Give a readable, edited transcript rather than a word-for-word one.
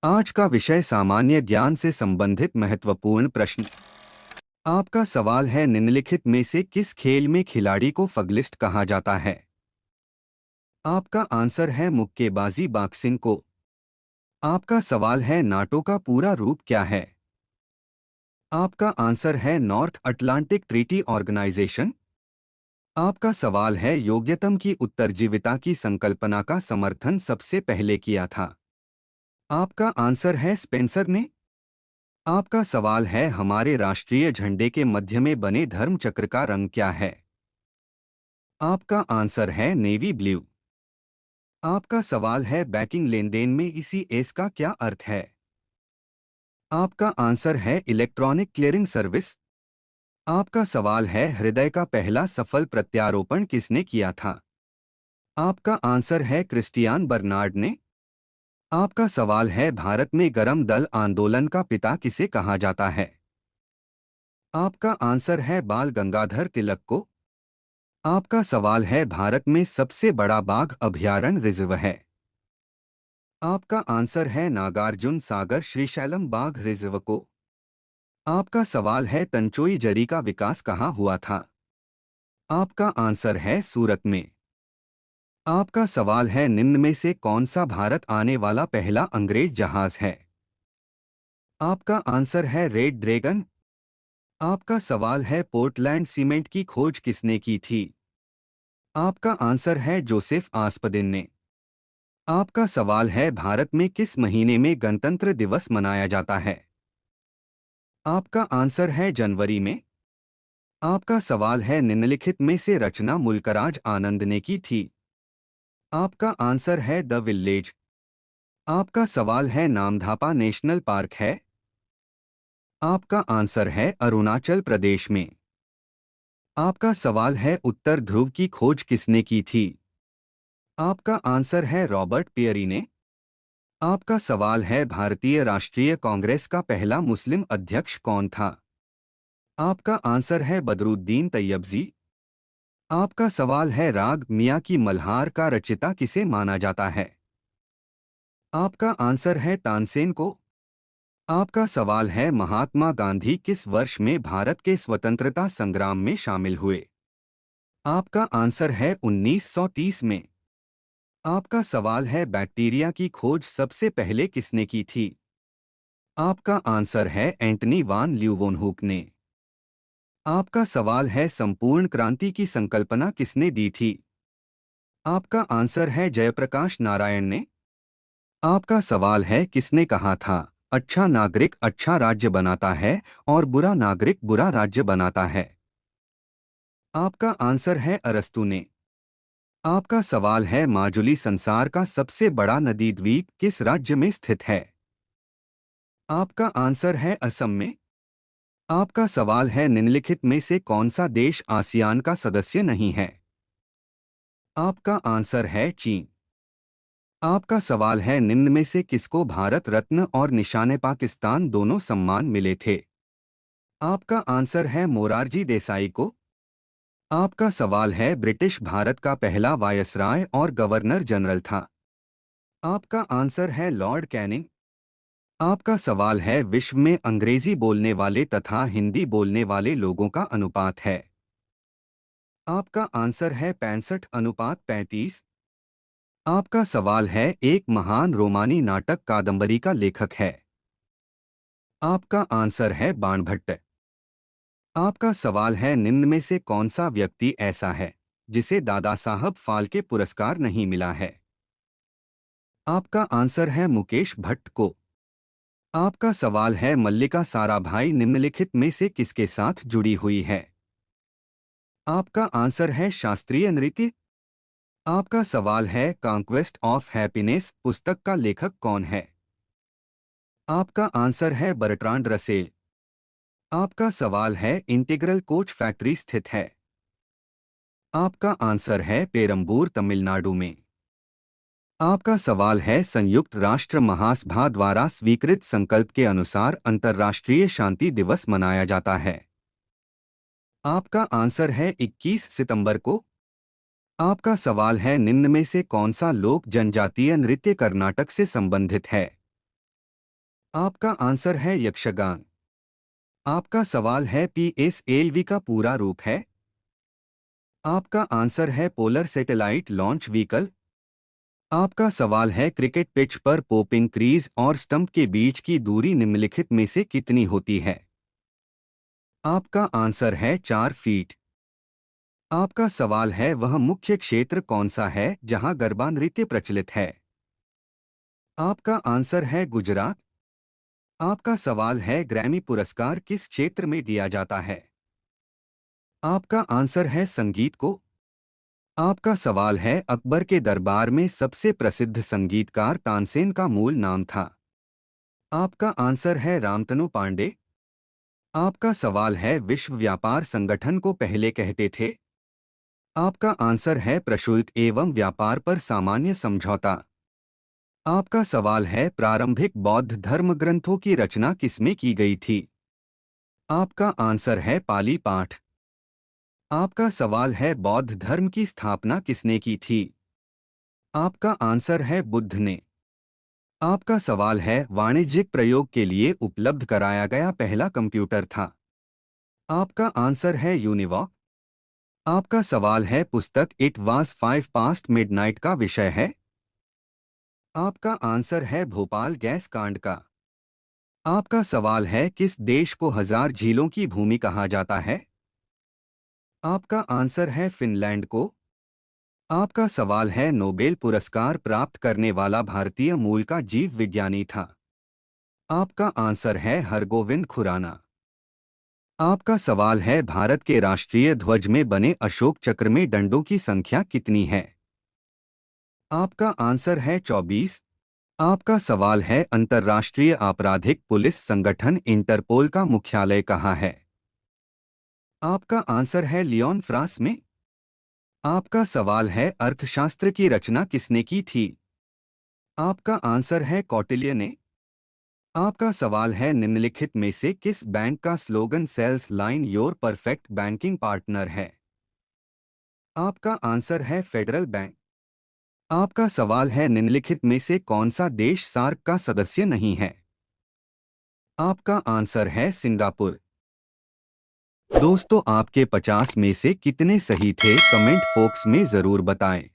आज का विषय सामान्य ज्ञान से संबंधित महत्वपूर्ण प्रश्न। आपका सवाल है, निम्नलिखित में से किस खेल में खिलाड़ी को फगलिस्ट कहा जाता है? आपका आंसर है मुक्केबाजी, बॉक्सिंग को। आपका सवाल है, नाटो का पूरा रूप क्या है? आपका आंसर है नॉर्थ अटलांटिक ट्रीटी ऑर्गेनाइजेशन। आपका सवाल है, योग्यतम की उत्तरजीविता की संकल्पना का समर्थन सबसे पहले किया था? आपका आंसर है स्पेंसर ने। आपका सवाल है, हमारे राष्ट्रीय झंडे के मध्य में बने धर्म चक्र का रंग क्या है? आपका आंसर है नेवी ब्लू। आपका सवाल है, बैंकिंग लेनदेन में इसी एस का क्या अर्थ है? आपका आंसर है इलेक्ट्रॉनिक क्लियरिंग सर्विस। आपका सवाल है, हृदय का पहला सफल प्रत्यारोपण किसने किया था? आपका आंसर है क्रिस्टियान बर्नार्ड ने। आपका सवाल है, भारत में गरम दल आंदोलन का पिता किसे कहा जाता है? आपका आंसर है बाल गंगाधर तिलक को। आपका सवाल है, भारत में सबसे बड़ा बाघ अभयारण्य रिजर्व है? आपका आंसर है नागार्जुन सागर श्रीशैलम बाघ रिजर्व को। आपका सवाल है, तंचोई जरी का विकास कहाँ हुआ था? आपका आंसर है सूरत में। आपका सवाल है, निम्न में से कौन सा भारत आने वाला पहला अंग्रेज जहाज है? आपका आंसर है रेड ड्रैगन। आपका सवाल है, पोर्टलैंड सीमेंट की खोज किसने की थी? आपका आंसर है जोसेफ आस्पदिन ने। आपका सवाल है, भारत में किस महीने में गणतंत्र दिवस मनाया जाता है? आपका आंसर है जनवरी में। आपका सवाल है, निम्नलिखित में से रचना मुल्कराज आनंद ने की थी? आपका आंसर है द विलेज। आपका सवाल है, नामधापा नेशनल पार्क है? आपका आंसर है अरुणाचल प्रदेश में। आपका सवाल है, उत्तर ध्रुव की खोज किसने की थी? आपका आंसर है रॉबर्ट पियरी ने। आपका सवाल है, भारतीय राष्ट्रीय कांग्रेस का पहला मुस्लिम अध्यक्ष कौन था? आपका आंसर है बदरुद्दीन तैयबजी। आपका सवाल है, राग मियां की मल्हार का रचिता किसे माना जाता है? आपका आंसर है तानसेन को। आपका सवाल है, महात्मा गांधी किस वर्ष में भारत के स्वतंत्रता संग्राम में शामिल हुए? आपका आंसर है 1930 में। आपका सवाल है, बैक्टीरिया की खोज सबसे पहले किसने की थी? आपका आंसर है एंटनी वान ल्यूवोनहुक ने। आपका सवाल है, संपूर्ण क्रांति की संकल्पना किसने दी थी? आपका आंसर है जयप्रकाश नारायण ने। आपका सवाल है, किसने कहा था, अच्छा नागरिक अच्छा राज्य बनाता है और बुरा नागरिक बुरा राज्य बनाता है? आपका आंसर है अरस्तू ने। आपका सवाल है, माजुली संसार का सबसे बड़ा नदी द्वीप किस राज्य में स्थित है? आपका आंसर है असम में। आपका सवाल है, निम्नलिखित में से कौन सा देश आसियान का सदस्य नहीं है? आपका आंसर है चीन। आपका सवाल है, निम्न में से किसको भारत रत्न और निशाने पाकिस्तान दोनों सम्मान मिले थे? आपका आंसर है मोरारजी देसाई को। आपका सवाल है, ब्रिटिश भारत का पहला वायसराय और गवर्नर जनरल था? आपका आंसर है लॉर्ड कैनिंग। आपका सवाल है, विश्व में अंग्रेजी बोलने वाले तथा हिंदी बोलने वाले लोगों का अनुपात है? आपका आंसर है 65:35। आपका सवाल है, एक महान रोमानी नाटक कादंबरी का लेखक है? आपका आंसर है बाणभट्ट। आपका सवाल है, निम्न में से कौन सा व्यक्ति ऐसा है जिसे दादा साहब फाल्के पुरस्कार नहीं मिला है? आपका आंसर है मुकेश भट्ट को। आपका सवाल है, मल्लिका साराभाई निम्नलिखित में से किसके साथ जुड़ी हुई है? आपका आंसर है शास्त्रीय नृत्य। आपका सवाल है, कॉन्क्वेस्ट ऑफ हैप्पीनेस पुस्तक का लेखक कौन है? आपका आंसर है बर्ट्रांड रसेल। आपका सवाल है, इंटीग्रल कोच फैक्ट्री स्थित है? आपका आंसर है पेरंबूर तमिलनाडु में। आपका सवाल है, संयुक्त राष्ट्र महासभा द्वारा स्वीकृत संकल्प के अनुसार अंतर्राष्ट्रीय शांति दिवस मनाया जाता है? आपका आंसर है 21 सितंबर को। आपका सवाल है, निम्न में से कौन सा लोक जनजातीय नृत्य कर्नाटक से संबंधित है? आपका आंसर है यक्षगान। आपका सवाल है पीएसएलवी का पूरा रूप है। आपका आंसर है पोलर सैटेलाइट लॉन्च व्हीकल। आपका सवाल है क्रिकेट पिच पर पोपिंग क्रीज और स्टंप के बीच की दूरी निम्नलिखित में से कितनी होती है। आपका आंसर है 4 फीट। आपका सवाल है वह मुख्य क्षेत्र कौन सा है जहां गरबा नृत्य प्रचलित है। आपका आंसर है गुजरात। आपका सवाल है ग्रैमी पुरस्कार किस क्षेत्र में दिया जाता है। आपका आंसर है संगीत को। आपका सवाल है अकबर के दरबार में सबसे प्रसिद्ध संगीतकार तानसेन का मूल नाम था। आपका आंसर है रामतनु पांडे। आपका सवाल है विश्व व्यापार संगठन को पहले कहते थे। आपका आंसर है प्रशुल्क एवं व्यापार पर सामान्य समझौता। आपका सवाल है प्रारंभिक बौद्ध धर्म ग्रंथों की रचना किसमें की गई थी। आपका आंसर है पाली पाठ। आपका सवाल है बौद्ध धर्म की स्थापना किसने की थी। आपका आंसर है बुद्ध ने। आपका सवाल है वाणिज्यिक प्रयोग के लिए उपलब्ध कराया गया पहला कंप्यूटर था। आपका आंसर है यूनिवॉक। आपका सवाल है पुस्तक इट वाज 5 पास्ट मिडनाइट का विषय है। आपका आंसर है भोपाल गैस कांड का। आपका सवाल है किस देश को 1000 झीलों की भूमि कहा जाता है। आपका आंसर है फिनलैंड को। आपका सवाल है नोबेल पुरस्कार प्राप्त करने वाला भारतीय मूल का जीव विज्ञानी था। आपका आंसर है हरगोविंद खुराना। आपका सवाल है भारत के राष्ट्रीय ध्वज में बने अशोक चक्र में डंडों की संख्या कितनी है। आपका आंसर है 24। आपका सवाल है अंतर्राष्ट्रीय आपराधिक पुलिस संगठन इंटरपोल का मुख्यालय कहाँ है। आपका आंसर है लियोन फ्रांस में। आपका सवाल है अर्थशास्त्र की रचना किसने की थी। आपका आंसर है कौटिल्य ने। आपका सवाल है निम्नलिखित में से किस बैंक का slogan sales line your perfect banking partner है। आपका आंसर है फेडरल बैंक। आपका सवाल है निम्नलिखित में से कौन सा देश सार्क का सदस्य नहीं है। आपका आंसर है सिंगापुर। दोस्तों आपके 50 में से कितने सही थे कमेंट बॉक्स में जरूर बताएं।